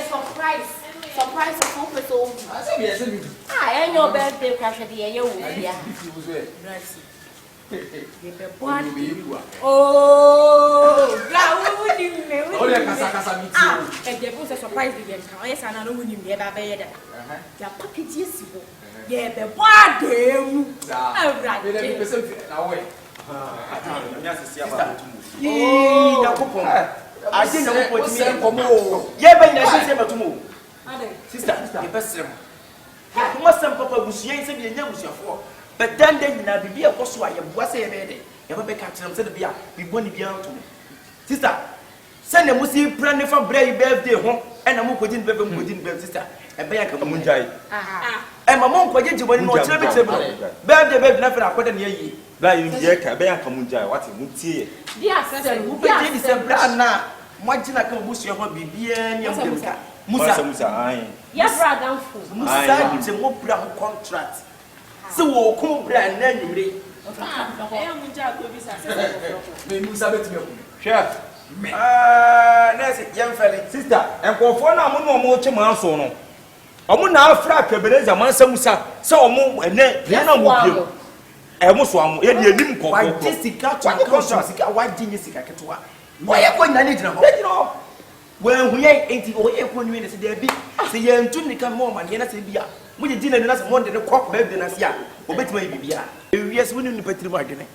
Surprise. Surprise of home. I your birthday crash at the year. Oh, what would you mean? Oh, and there was a surprise again. Yes, and I know when you get a bed. Your pocket is yeah, the bad game. I didn't know what you said. Yeah, but I said to move. Sister, the best. I must have Papa was saying something you for. But then I be a boss. Why you was a baby? You ever catch them said to be one beyond to me. Sister, send a Muslim planning for brave birthday home, and I'm putting baby within bed, sister. And Bayak Munjai. And my mom put you when more birthday bed nothing I put in ye. Blind Yaka, Bayak Munjai, what you would see. Yes, who paid this and Brana? Why did I come with your hobby? Musa, yes, brother, Musa is a more brown contract. So, come brand name. Chef, that's it, young fellow, sister, and for 4 hours more to I will now frack Akabenezer, Mansa Musa, so more and then Piano. I almost want to didn't call this contract. Why didn't you see Kakatua? Why are you going to know? Well, we ain't when we say, say, you're doing the more money, and I say, yeah, we didn't last one day, the cock baby, and I say, or better maybe, yeah. Yes, we didn't put the margin.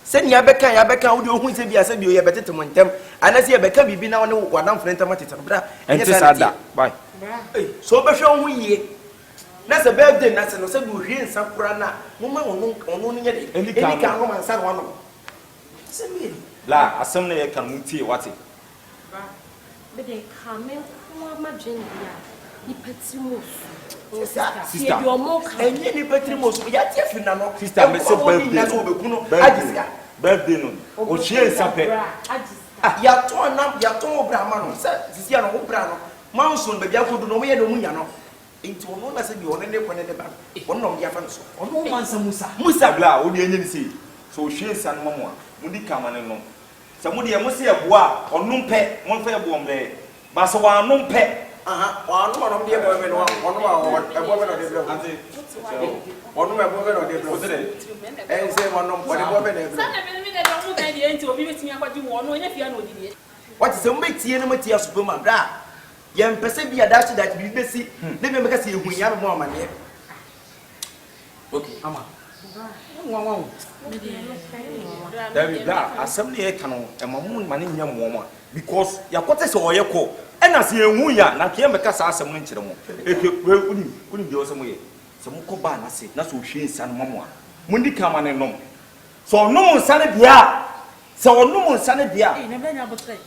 Send Yabeka, who is a said you better to want them, and I see a Becca be now one of them, and just add that. Bye. So, but show we. That's a birthday, that's a said we hear some prana, woman on any can come and say one. Send me. La, assembly can see what it. But they come in for drink. He puts you sister, your more and any petrimos. Yet, sister, birthday, no, or she is something. Ya torn up, ya torn Brahman, Siciano Brano, Monson, the Yaku no way, no Muyano. Into one as you only one in the back. One of Yafans, or no one, Musa Gla, would you see? So she is San Mamma, Mudi Kaman. Somebody I must say a bois or no pet, one fair bomb there. But so one no pet. One of the women, one woman of the one woman of the and say one of the women. What is a mate, enemy of Superman? Young Persevere dash that we see, never make us see we have more money. Okay, Ama. There we go. Assembly canon and my moon money young woman because your quarters or your call. And as you na came because I some winter. If you wouldn't go some way. Some cobana say, not so she is and mamma. Mundi come and no. So no one sanity. So no one sanity.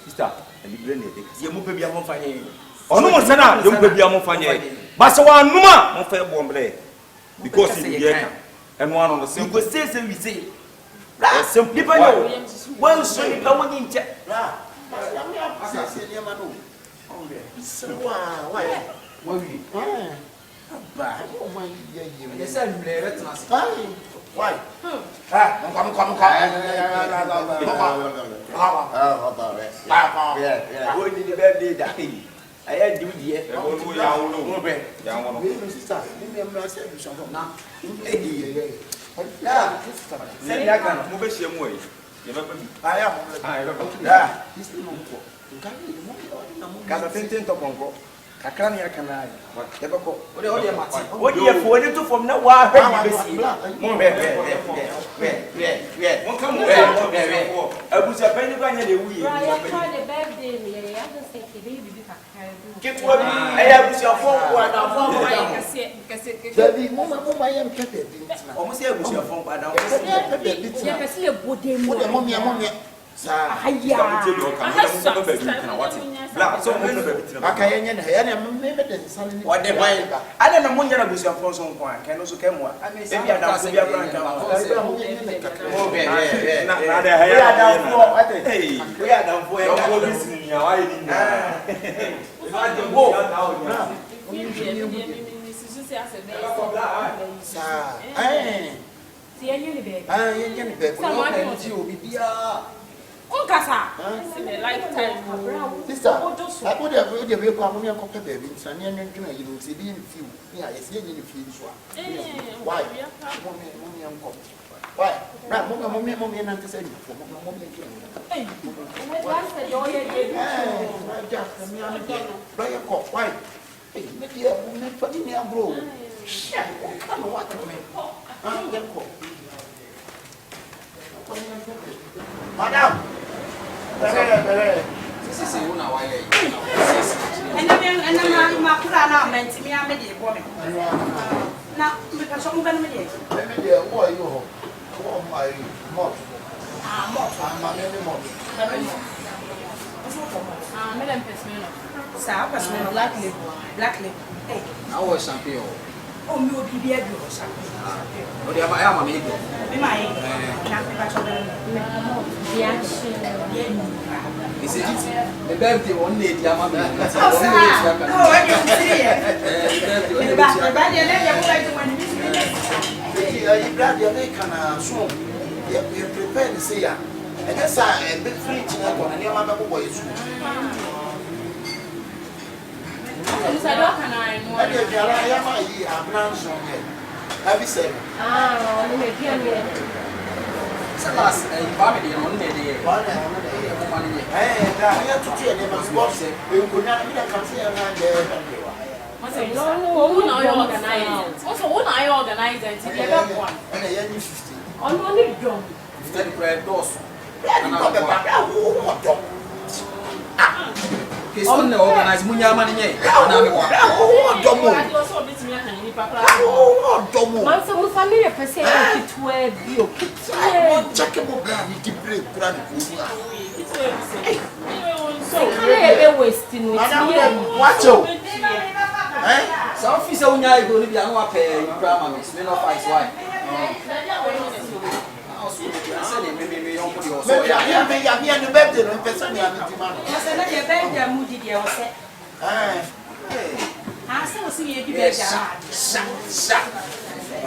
Sister, and you bring it. You move be a more funny. Or no one sana, you will be a more funny. But so one numa, more fair bomb because it's the and one on the same. Because say we say. Some people know. Well, so you come in check. Why? I had you here. What do you for it from now? I was a penny by the wheel. Get what I have your phone. I am kept almost your phone by now. I see a good See any bag. Ah, any bag. Someone see you be Unkasa. In a lifetime. Sister, I put a very common copy baby, and you will see being few. Yeah, it's getting a few. Why? Mommy, uncle. Why? Mommy, and Auntie said, hey, what's the joy? Why? Hey, maybe a woman for me, I'm broke. Shit, I don't know what to make. I'm going to Madam. This is you now. And I'm not meant to me. I'm a woman. Now, because I'm going to be let me hear what you hope. Oh, my mother. I'm my name Madam Pesmino. South Pesmino, black lip. Hey, I was champion. oh, you will be a girl. Oh, they are my amigo. Is it the birthday one day? Oh, I can see it. You grab your neck and swim. You prepare to say, and that's a big free chicken and your mother boys. Have you said? last family on the day. On the organized Munya Money.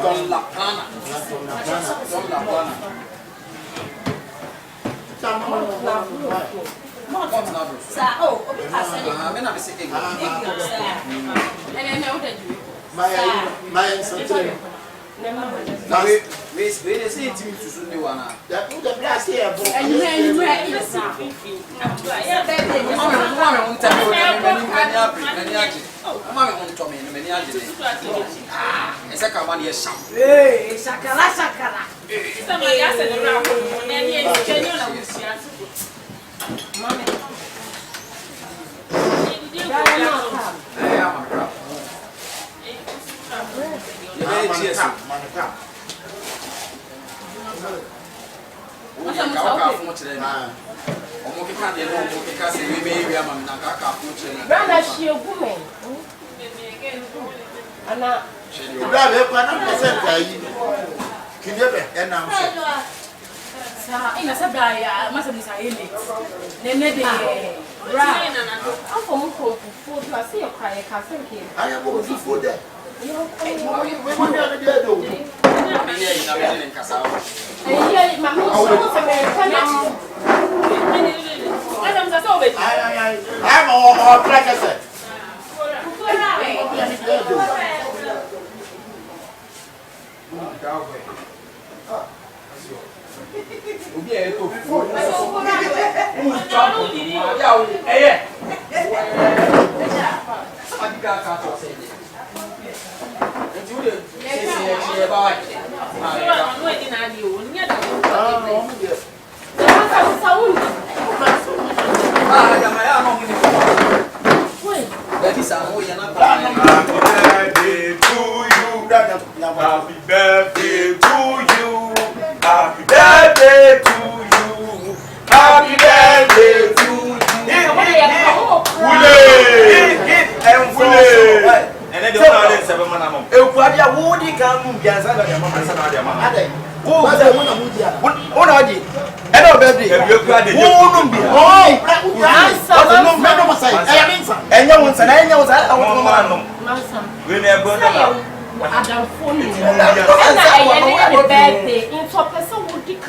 Don La Pana. We say to you, that put the blast here, and you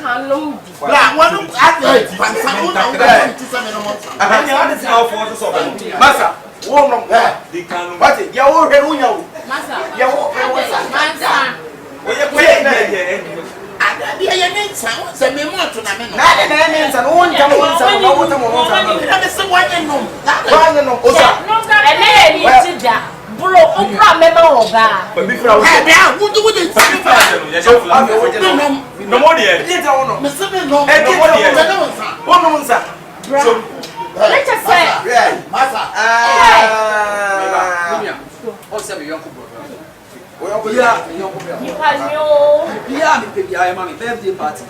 can't. Black one at the Massa, one of that, they can. What it? You're all here, Massa, you're all here. Well, you're playing there. Say me more to na me no. Na de na me nsa no won jam won nsa no won tam won nsa no. Na me se wanye no. Wanye no osa. E na ni tida. Bro, okra me ma oga. Ba bi fra wo. Eh bia, wo do dey see fra. Ya je fla me wo je no. No mo de. Di ta wono. Me se me no. E di ta wono. Wono nsa. So, let's just say. Masa. Mumia. O se me yonko bro. Yeah, I'm a birthday party.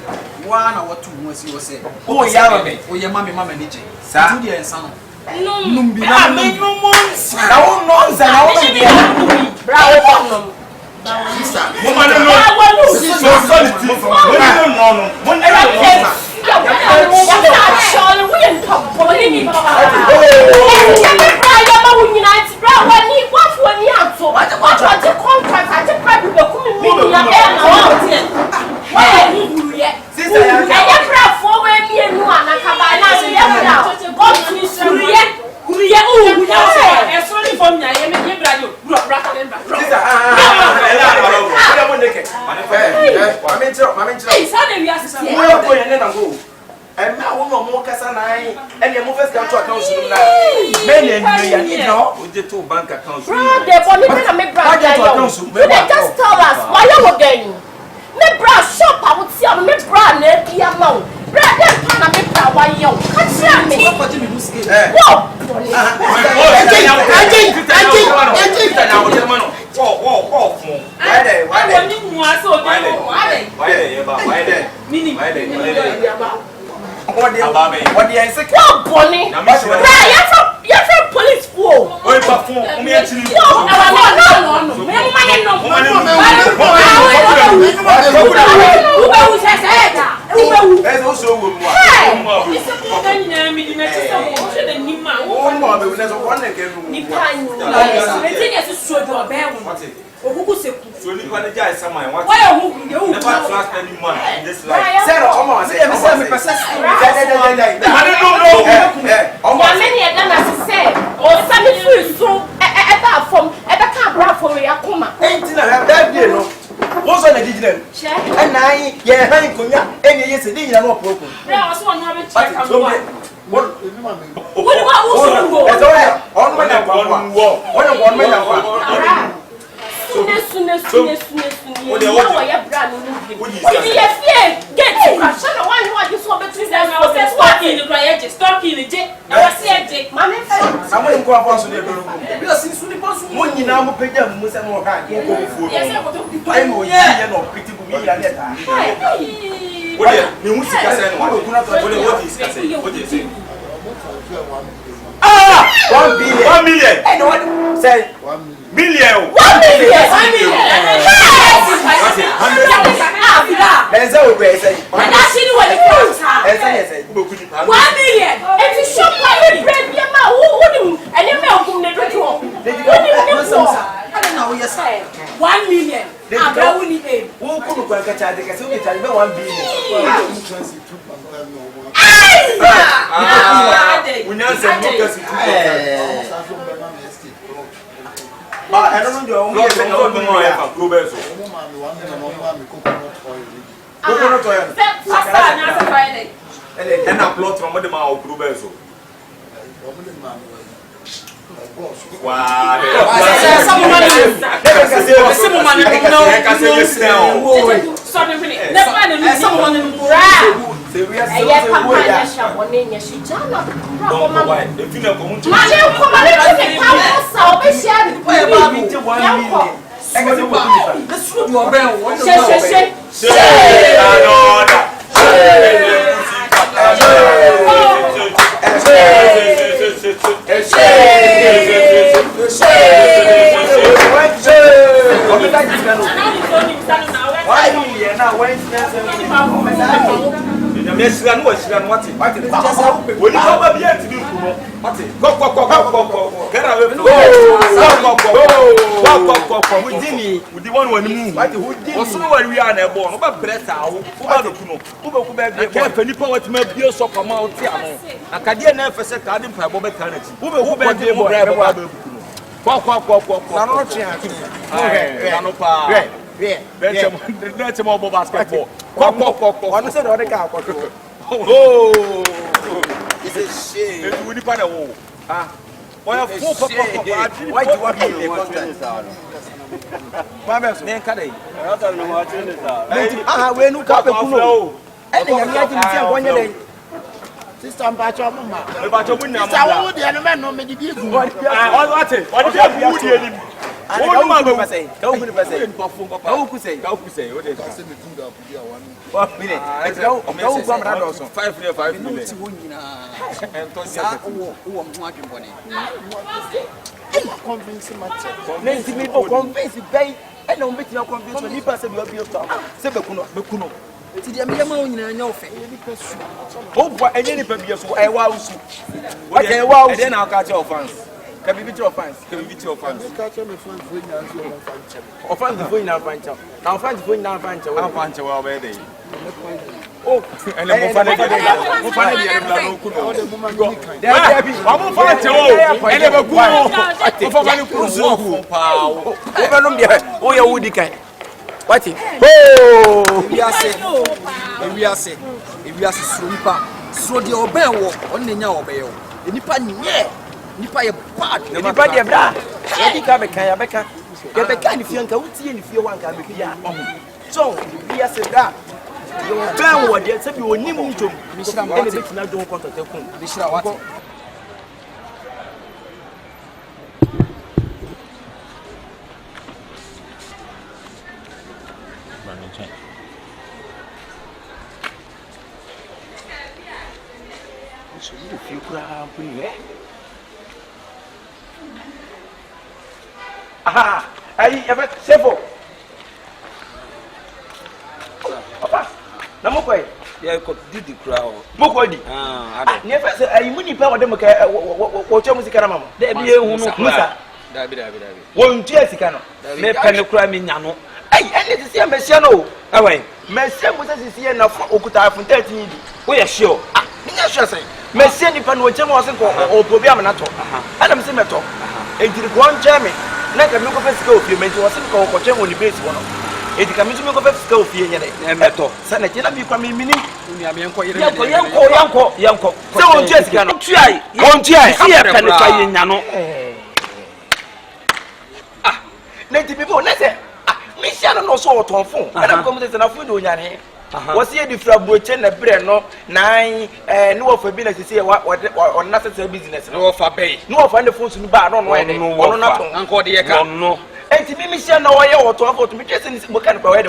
One or two months you say, oh, yeah, me. Oh, your mammy, mamma, DJ. Saturday and son. No, no months. No nonsense. I want to be bravo. Sister, Woman, no. So solid. And now we know more Casanai and your movers come to accounts. Many and you know, with the 2 bank accounts. They just tell us why you were getting. Me bra shop, I would see me bra ne be amount. Bra dem pana me bra why you. Catch me. What the answer? What Bonnie? You're from police school. Oh, perform. Me actually. There's also one more. So you want to judge someone? What? Never trust anyone in this life. Say no, come on. Say me. What's on the digital? And I, yeah, hang on, and yes, it is not broken. Ah! 1 billion. 1 million. I know what say. 1 million. 1 million. 1 million. There's a way say. And that's in what it costs. Yes. 1 million. If you shop like bread, you ma who and you may come the door. I don't know what you say. 1 million. I will need it. Who could go catch the castle with 1 billion. We now say focus it. I don't know your and a plot from the mouth of Rubezo. Wow, Why Nesra no asira no what? When you come up here to do what? Go. Get away. Go. We did the one when you move. Who did also where we are born. No better. Who are the kuno? Who be penny power to make you so come out here. Akadia na fese ka dem pa bobe kan ati. Who be dey bobe ba ba kuno. Kwa. Na no chia. Na no pa. Let's more basketball. One said the car. Oh, it's a shame. We need to know. Ah, why are 4 why do you want to be Mama, then can I? Don't know what it is. Ah, when you come to know. And then you say one day. Sister Mpacho mama. Mpacho mun na mama. Sister wo de no me no me di bi gu. Ah, what it? What dey bu di enim. Wo ma be say. Ka wo be say. Ka wo ku say. O dey. Ka say me tun da bu dia wan. 1 minute. Ka wo gwa mra do so. 5 minutes. Ti wo nyina. Ento sa wo mo adwen bone. Convince matter. Convince me o convince bay. E na o beti na convince ni pa say bi obi o to. Say be kuno. Ti dia me yama onyina nya ofe. O bo enye ni pa bia so e wa usu. What e wa usu. E na ka che offense. Ka bi ti offense. Ka che me fans fo nya so offense. Offense fo nya offense. Na offense fo nya offense. Offense wa be dey. Oh, and the Mufana no kuno. There be. Amu fa che o. E le be kuno. O fa ni kuno pa o. O be no bia. O ye wudi kan. What it? Oh! We are say, Sumpa. So the obey wo, on the nya obey. The nipa nye, nipa ye bad. The nipa de bra. Yedi ka be kan ya be kan. Ye be kan ni fianka wuti ni fie wan ka be bia. So, we are say that. You obey wo de say bi oni mu ntom. Mi shira ma. Ele be tina do contact kun. Mi shira what? So you feel crap when you aha, I ever several. Papa, Namokoi, yeah, did the crowd. Mokodi, I never said I wouldn't power them. What your music, Mama? There be a woman. Won't you see, Cano? Let Penocram in Yano. I need to see a messiano. Away, Messia was here enough for Okuta from 13. We are sure. Messia nipa no chemo ase ko oprobiam na to adam se meto enti ko ncheme na ka me ko fesika ofie menti wose ko ko chemo ni base wono enti ka me ko fesika ofie nyene meto sa na kina bi kwa me mini uni ame enko yere yanko se won tu esika no tuai si e pe ne fa yenya no ah na ti people na se me sia no so otonfo adam ko mo se na fu do nyane was here the Frabuchen a brain no nine no for business here or necessary business no for pay no for the phones in bar no uncle dear no and to be mission no way or to be just in this book and provide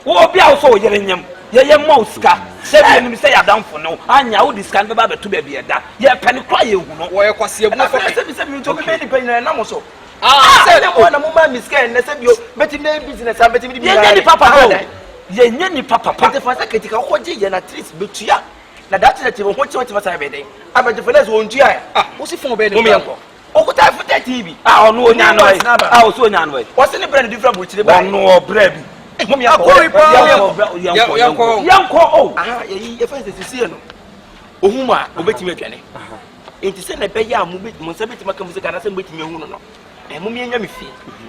what be also yelling ye moska said you say I down for no and you this can be to be that ye penny cry you know where was your book to be many penny and so said one moment miscan and said you betting business and betting the papa ye nyani papa the first critic ko je ye na treat betua na that na tibo ho che masa be den abaje felas won tua wo si fon be den mo okuta futa tv ono onya no o so onya no wo se ne brand different bo chire ba ono bra bi mo mi akọ yanko o ye first sisi no ohuma obetimi atwane enti se na be ya mo se betimi aka musika na se betimi hu no mo mi enya me fi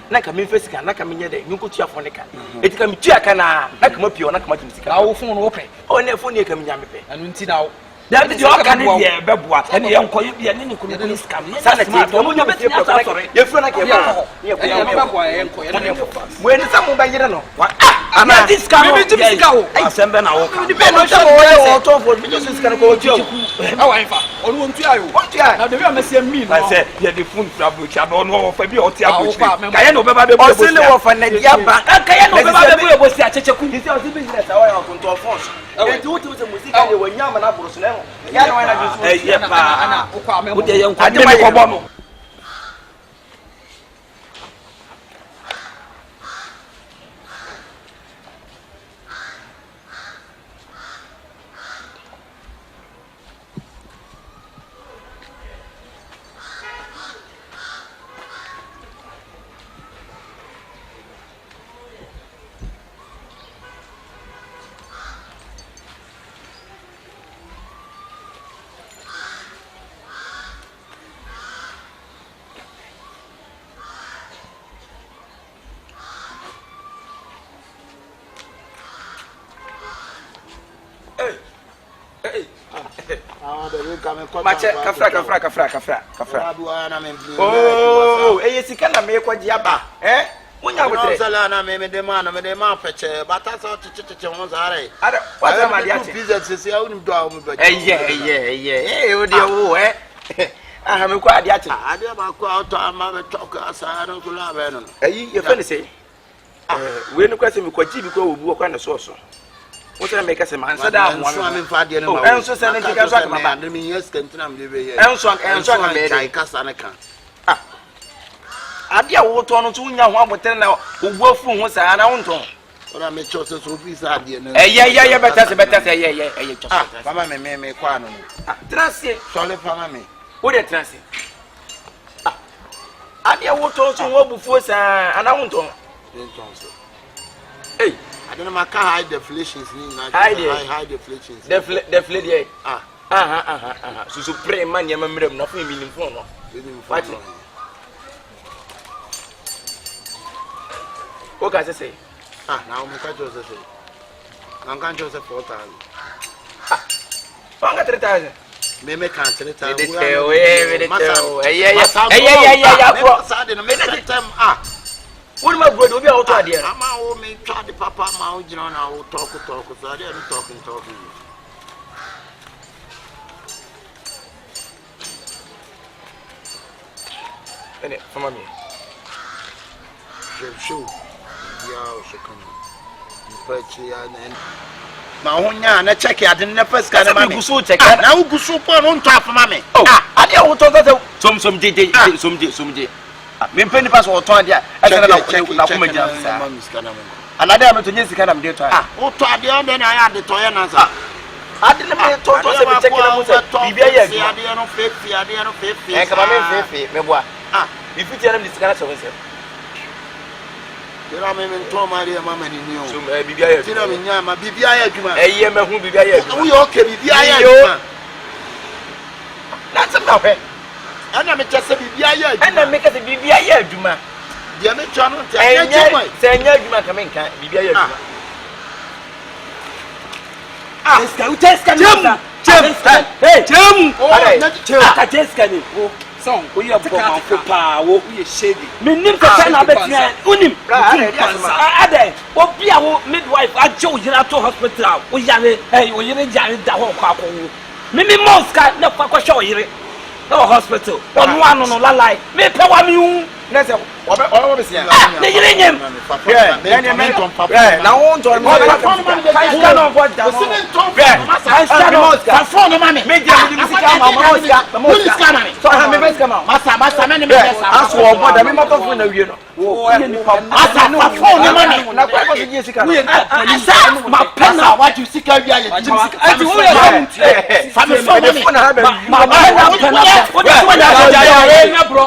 na ka me fesika na ka me nye de nyuko tua fo ne ka eti ka me tua ka na ka ma pio na ka ma tum sika na wo fon no wo pe o ne fon ne ka me nya me pe anu nti na wo da bi o ka ne ye beboa ene ye nko ye ne ko ne sika sa na ti mo nya beti nya sa sore ye fro na ke ba ye ko ye ba ye nko ye ne mo ene sa mo ba yire no ama this sika no me tum sika wo asembe na wo ka di be no sha wo ye wo to fo bi just sika ko tua awa infa onu won tua yo na de bi o mesia mi no say ye de fun travel cha no no fa bi o ti abuchi ka ye no be ba be bo si le wo fa na dia ba ka ye no be ba be bo si achecheku di say o si business awa yo kon to force enti wo ti wo musika ye wo nyama na buru so na ya no na ju ye pa ana o kwa me mo de ye nko de me ko bo no Mache kafra. Oh, sika na me kwaji aba. Munya wote. Sala na me de ma peche bata so chichichi won zare. Ada what am I ati? Business se ya unu do a mu be. O de wo aha me kwa ade ati. Ade ba kwa auto ama be talk asa no kula be no. Ye fe ne say. We no kwase me kwaji bi kwa obu kwa na so. What am I make say man say da ho so am fa de no ma. Enso se ne tika so akama ba. Me yes kentina me be ye. Enso akama be. Chai kasa ne kan. Ade a wo to no so nya ho abotere na obu afu ho sa na wo nton. Ora me chose so visa ade no. Better say chose. Mama me kwa no. Transi. Sole mama me. Wo de transi. Ade a wo to so wo bufu sa ana wo nton. Nton so. Hey, I don't know my car high deflations ni na high deflations. Deflate here. So pray man ya mamrem na fu mi nim fo no. What? O ka say? Now me ka just say. Now kan just 4,000. Panga 3,000. Me can 3,000. What my brother be out there? Mama o me try the papa ma o jina na o talk so they are talking. Ene, fama mi. Show. Ya o shukun. Mpachi ya na ma ho nya na check ya den na first ka na ma me. Gusu check. Na wo gusu po no nto afama me. Ade wo to som je. Me mpeni pass wo to ade a na kuma gina sa. Anade am to nyesi kana mde to a. Wo to ade on na ya de to ya na sa. Ade na me to se me check na mo se bibia ya bi. Ade no fake. Kama me fake me boa. Ifiti ya na mde sikana so se. Dera me to Maria mama ni ni o. So bibia ya. Tira me nya ma bibia ya adwuma. Eye me hu bibia ya adwuma. Wo yo ke bibia ya adwuma. That's not fair. Ana me chese bibia ya adwuma. Ana me kase bibia ya adwuma. Dia me twa no ntia ya adwuma. Se nya adwuma ka me nka bibia ya adwuma. Teska ni. Chem. Aka teska ni. Song ko ye bo ma ko pa wo ye shady. Me nim ka na betia unim. Ade obi a wo midwife ajo yira to hospital. O yare o yire jare da ho kwa ko wo. Me monska na kwa kwa sho yire. No hospital. Onu anu no lalai. Me pe wa mi hu. Na se obo be sia. Na yire nyem. Na won to mo ka stand on board da. Stand on ka phone no mami. Me dia me sika ma mo sika mami. So ha me be sika ma. Masa me ne me sika. Aso obo da me mo to phone na wie no. Wo ye ni pa. Asa no phone no mami. Na kwa ko je sika. Asa ma pena what you sika wi aye. Ati wo ye fa me phone mami. Ma pena what you want to do bro.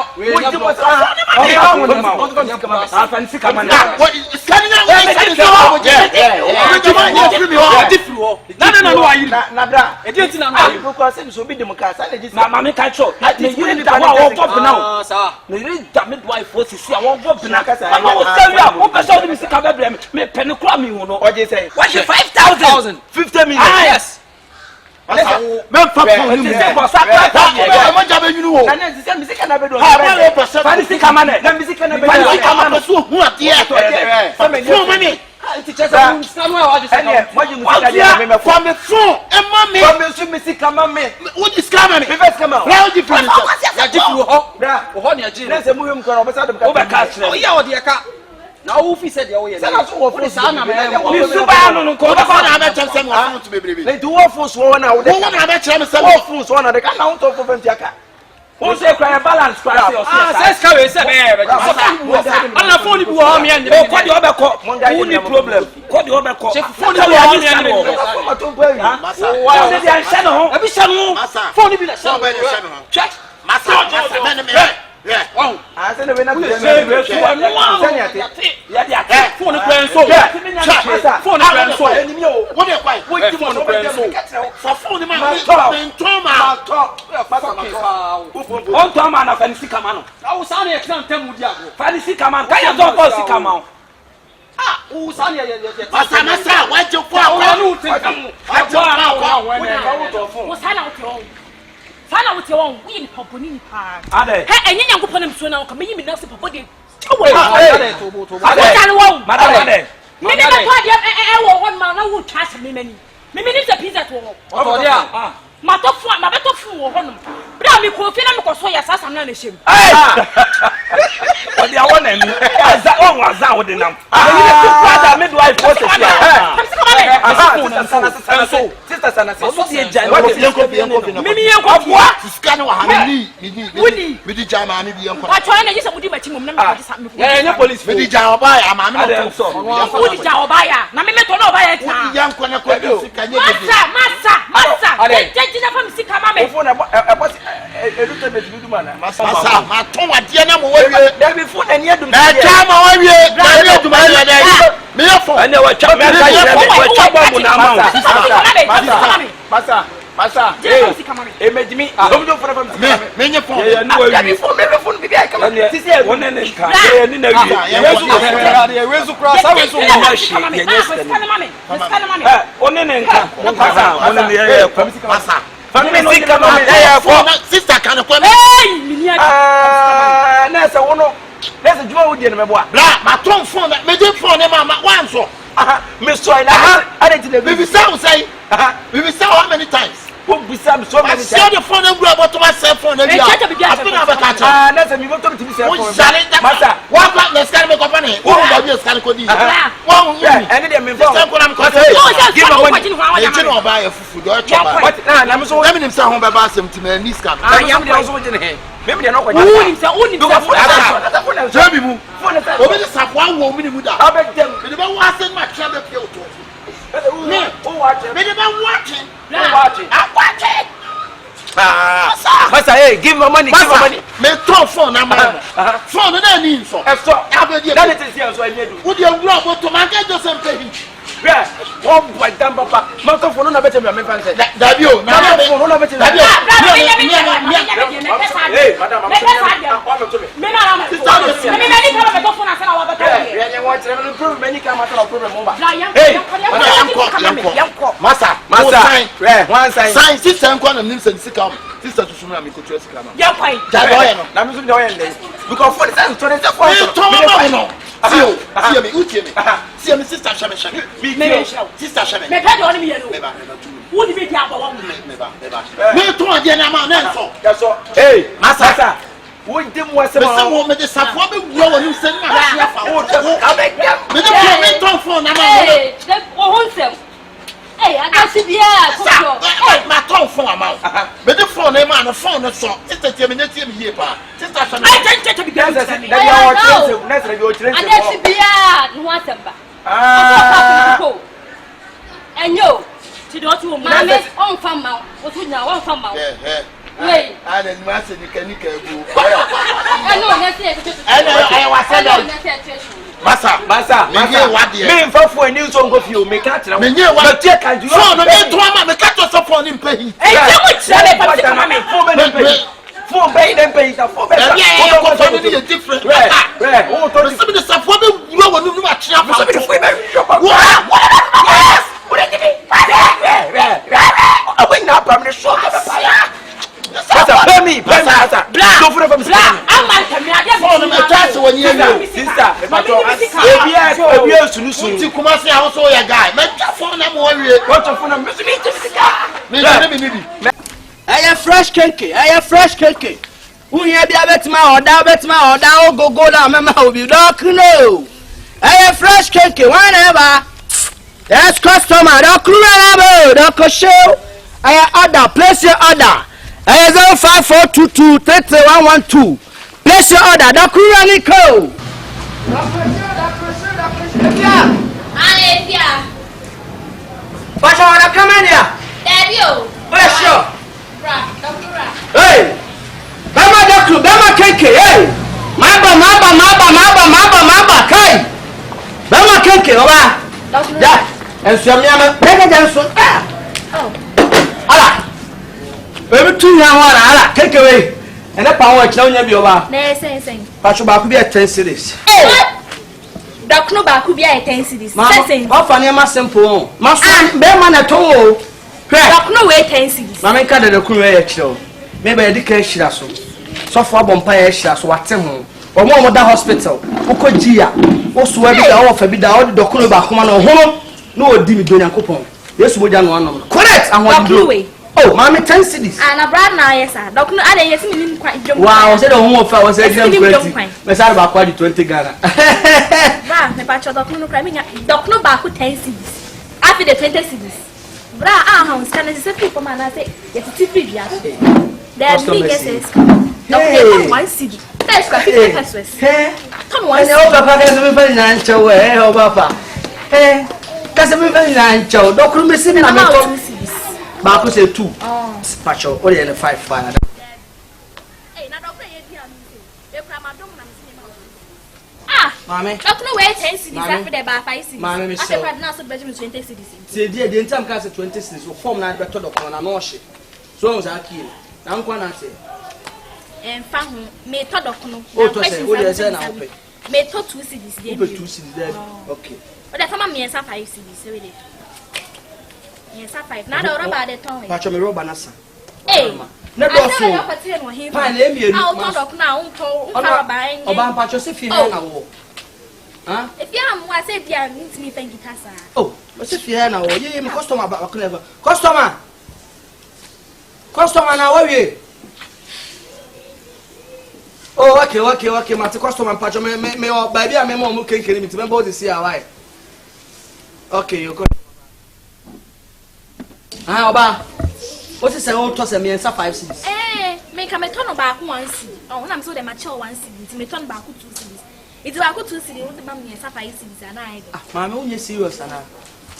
Men fa phone ni mo sa ka mo jabe yunu wo na nzi se misika na bedo fa ni sika ma na misika na bedo fa ni sika ma so hu ade fa mami ti chesa mu sika no wa ju sika mo ju misika de me fa me phone e ma me fa me su misika ma me wo ji sika ma me me first come out na wo ji phone ya ji fu ho bra ho ne ji na se mu yum ko no be sa de ka o be ka o ya o de ka na wo fi se de wo ye na so wo sa na me ni su ba no ko ba na be chese mo phone to bebrebe le do wo phone so na wo de wo na be chese me se wo phone so na de ka na wo to phone ntia ka wo se kwa balance kwa se o se ska we se be ana phone bi wo me an o ko de obekọ wo ni problem ko de obekọ phone bi wo me an o to pa wi wo de dia hye no e bi hye no phone bi na hye no check masa me me yeah. Oh. I said we na go ya dia phone plan so. Phone plan so. Enimi o. Wo dey kwai. Wo di phone plan so. For phone ma ma talk. On to ma na fancy kama no. Awu sa na e kan tem udi ago. Fancy kama. Ka ya do fancy kama. Usani Masa, what you for? Sana with your own win, Poponi. Are they? And you go upon him soon. I'll come in the Popodi. Madame, maybe I one man, I won't trust me many. Maybe it's a pizza to all. Oh, yeah. My top foot, my better fool, Honum. But I'm a coffin, I'm a soy assassin, I'm not ashamed. But the one and that one was out with the number. Ah, midwife was Masa, made me. Don't do for me. Sister can come. There's a jewel with you, my boy. My tongue phone that made it for them. One so. Miss Soy, I didn't know. We will say, we will say how many times? Who be some so many times? The phone and grab to my cell phone. That's a new to be said. Master, what about the scanning company? What about your scanning code? And then I'm give a buy a food. I'm so having him some by some to me. I am the also in here. Maybe they're not going to one woman with I bet them. They don't want to send my trouble pill to us. I'm watching. Master, hey, give me money. Give me money. Me throw phone, I'm phone, and I need so. That is here, so I need to. Would you rob to my get the same thing? Yeah, one by damn papa. Marco for no better than my friend said. That you, no, better than hey, madam, hey, Massa, we didn't want to someone with the support of you send hey, I got to be my tongue for a mouth. But the phone, a man, a phone, a song. Sister, tell me, let's see here, pa. Sister, I can't get to be done. And you, she don't want to on from mouth. What's with now? One from mouth. Wait, I didn't master the chemical. I know, I was saying. Massa, what the main for a new song of you, make that. When you want to take and you want to cut us upon him pay. For pay them pay the for better. Yeah, different. The support you want to watch up. I went up on the shop of the fire. Pay me, sister. Don't put up a I'm like when you sister. We are solution to come and say, I also a guy. Make your phone number. What's your phone number? I have fresh cake. I have fresh cake. Who here be a bet my or go down. Remember how you don't know. I have fresh cake. Whenever that's customer, don't crew, don't show. I have order. Place your order. I have 5422 33112. Place your order. The Kurani code. What's your order? Come in here. Where's your? Hey, Bama Doctor, Bama Keke. Hey, Maba, Kai. Bama Keke, Oba. Yeah, and Samyama, make a dance. Allah. Baby, 2 young one, take away. And a power, tell you, you are. Pastor Baku be at 10 cities. Doctor Baku be a 10 cities. What for near my simple? Master, bear man at all. Doctor way 10 cities. Mamma can't the career show. Maybe education so far bumpire shares what him. Or more than hospital. Okogia. Also, every hour of a bit out the Doctor Baku or home. No, Dimmy Donia coupon. Yes, we done one. Correct. And what do we? Oh, Mammy 10 cities. And a brand now, yes, sir. Doctor, I didn't quite jump. Wow, I said, oh, if I was a young person, let's have about 20 Ghana. The patch of Doctor Baku 10 cities. After the 20 cities. Bra, house can I say people, man? I say, yes, it's free. There's me, yes, one city. That's what I say. Come on, Papa, doesn't very nice to wear, oh, Papa. Hey, doesn't very nice to Doctor Missing about 2 cities. Baku say 2. Oh, patch of only 5 fire. Hey, not over here. Mammy, Doctor, wait 10 cities after the bar 5 cities. Mammy, I said, not so bedroom 20 cities. Say, dear, the entire class of 20 cities will form 9 better doctor and no shit. So was our key. I'm going to say, and found me thought of no. What was it? May talk 2 cities. 2 cities there. Okay. But the family has 5 cities. Yes, 5. Not all about the tongue. Patch of me, Robanasa. Hey, never saw him. I'll talk now. Buying about Patch of Sophia. Huh? If you are, said, yeah, needs me, thank you, Tassa. Oh, what's if you are now? You customer about clever. Customer, now, are you? Oh, okay, my customer, Patch of me, or baby, I'm more looking to remember to see how I. Okay, you go. Ah, Oba. What is an old toss and me and 5 cities? Eh, make a meton back 1 city. Oh, I'm so the mature 1 city, to meton back 2 cities. It's about 2 cities, what the mammy and 5 cities, and I. Mamma, only serious, Anna.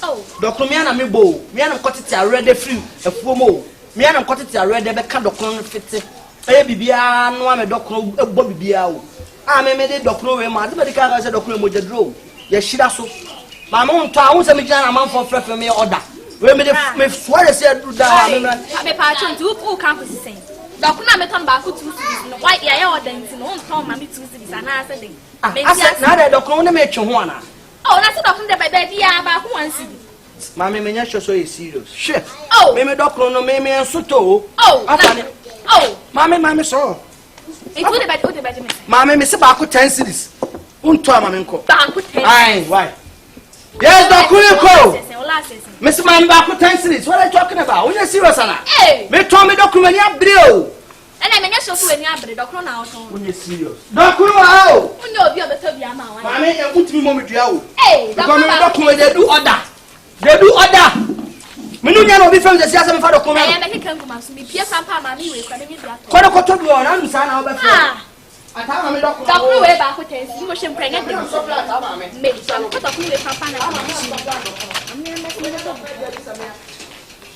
Oh, Doctor Miana Mibo, Miana Cottage are ready free, a fumo. Miana Cottage are ready, the kind of clone fit. Baby, be a no one a doctor, a bobby beau. I may make a doctor, my medical as a doctor with the draw. Yes, she does so. My mom town, some amount for free for me order. We made me swear to say, I'm a patron to all campuses saying, Doctor Nameton back 2 cities, white air dancing, no town, mammy 2 cities, and I said, I said, now the doctor only made you one. Oh, that's a doctor that baby about 1 city. Mammy, may not show so serious. Shit. Oh, maybe doctor no maybe and Soto. Oh, Mammy, so. It would have been better. Mammy, Miss Baku 10 cities. Unto Baku 10. Aye, why? Yes, Doctor. Miss Mambaku 10 cities. What are you talking about? When you serious, Anna? Hey, me told me document ya brio. And I mean, I show you any other doctor now. When you serious, Doctor, how? When you'll be able to be a man. Mammy, you put me moment to you. Hey, document they do order. They do order. Me no nyano be from the siasa me fa document. I make come come so be pia pampa mami we so me bia. Kodo koto bi on anu sa na wo be fa. Atama me document. Doctor we ba ko tensi mo hwe mprenya de. So flat atama me. Me so ko document we pampa na.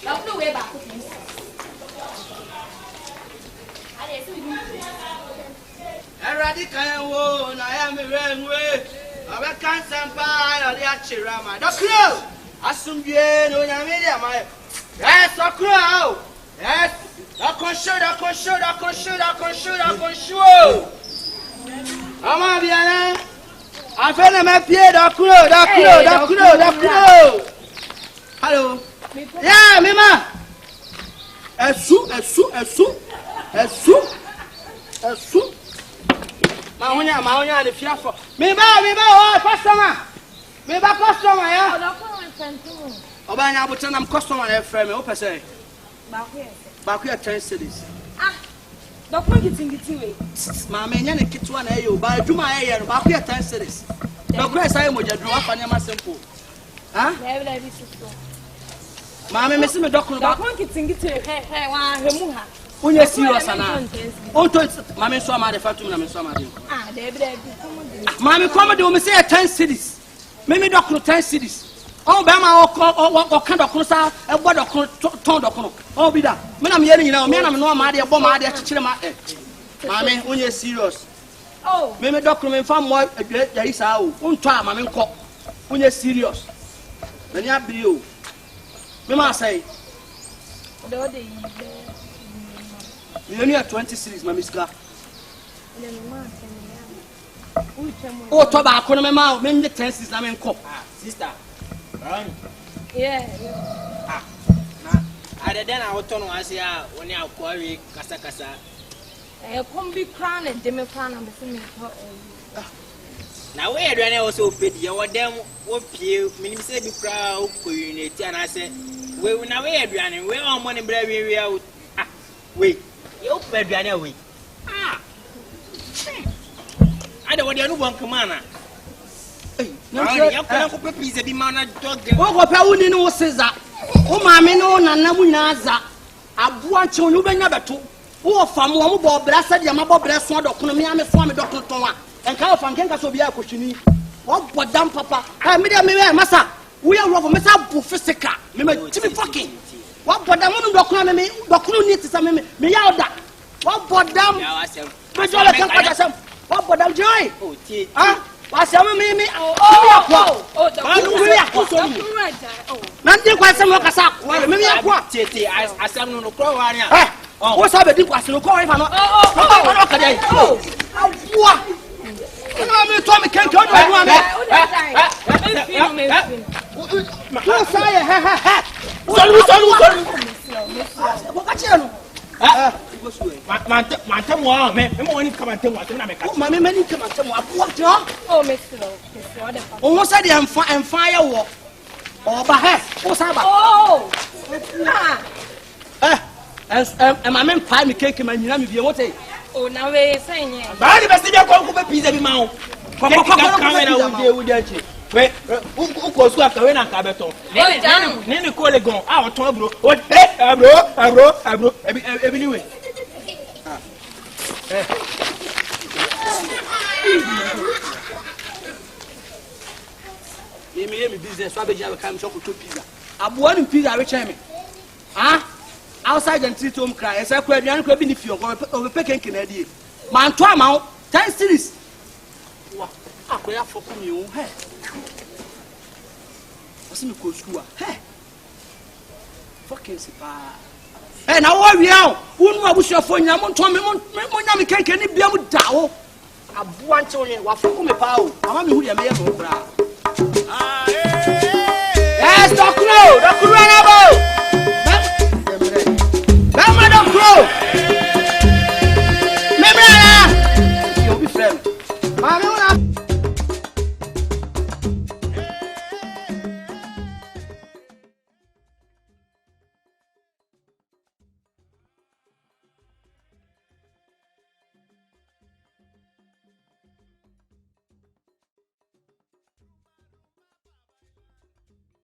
Doctor we ba ko tensi. Eradi kan wo na ya me renwe. Abe kan sampa na dia chira ma. Doctor Asumbie no nyame dia ma. Yes, okro. Yes. Da konsho. Ama bia na. Afena me pie da kro. Hello. Yeah, mema. Esu. Ma honya le fiafo. Meba o customer. Meba customer ya. Oba nya abuta nam customer na frame o pese. Ba ku ya 10 cities. Ah. Dokon gitingiti we. Ma me nya ne kitwa na eyo ba adwuma ye no ba ku ya 10 cities. Dokon esa e mojadru afa ne ma simple. Ah? Level bi sisto. Ma me se me dokon ba. Dokon gitingiti he wa hemu ha. Unye serious ana. Onto ma me so amade fatum na me so amade. Ah, debi. Ma me come do me say 10 cities. Me dokon 10 cities. Oh, Bama or kind of closer, a word of tongue of oh, be that. When I'm yelling, you know, me, I'm no mad, a bomb, I chill my head. Mammy, when you're serious. Oh, maybe document from what there is out. One time, I'm in court. When you're serious. When you have you, me must say, you only have 20 cities, my Miss Clark. Oh, to ba ko no me ma me nye 10 cedis na me nko. Sister. Yeah. Ada den a woto no ase a woni akwawe kasa kasa. Kombi crown and demi crown am se me ko. Na we aduane wo so pedi ye wodem wo pie minim se bi kra wo community ana se we na we aduane we o mo ne bra we ah we you pe aduane we ada wodi anu bon kamana ya ko pe pizza bi ma na dog wo ko pe woni ni wo seza wo ma me no nana mu nyaza aboa nche onu benya beto wo fam wo mo bo bra sa de ma bo bra so dokono me ame so ame dokono ton a enka wo fam kenka so bia akohwini wo bodam papa me de me masa wo ya wo me sa bu physical me timi fucking wo bodam no dokono me dokono ni ti sa me ya oda wo bodam ya wasem me jo le kan kwa sam wo bodam joy ah wasem me me Nanti kwa sema kasa kwa mimi yakwa tete asam no kro wa ria wo sa be di kwa sino ko wa fa no no ka dai awua na me to me kenke o do wa me wo sa ye solu wo ka che no mante mo me mo ni kamante mo na me ka ma me ni kamante mo abua jo me slow de pa wo sa de emfa ye wo oba he wo sa ba ma men pa mi keke ma nyina mi bi wote na we senye ba ni besi je ko be pizza bi ma wo ko na wo de achi we ko su aka we na ka beto ni ko le gon a o ton bro o abro ebi ni we me business so abeja we kam so ko to pizza aboa ni pizza we che me outside and treat home cry esa kwa aduan kwa bi ni fio ko be kenke na die man to ama 10 series wa akoya foku mi o he osi mi ko school he fucking sipa na wo wia wonu abusuafo nya mo nto me mo nya me kenke ni bia mu da wo aboa nche wo wa foku me pa o ama me hu dia me ye mo bra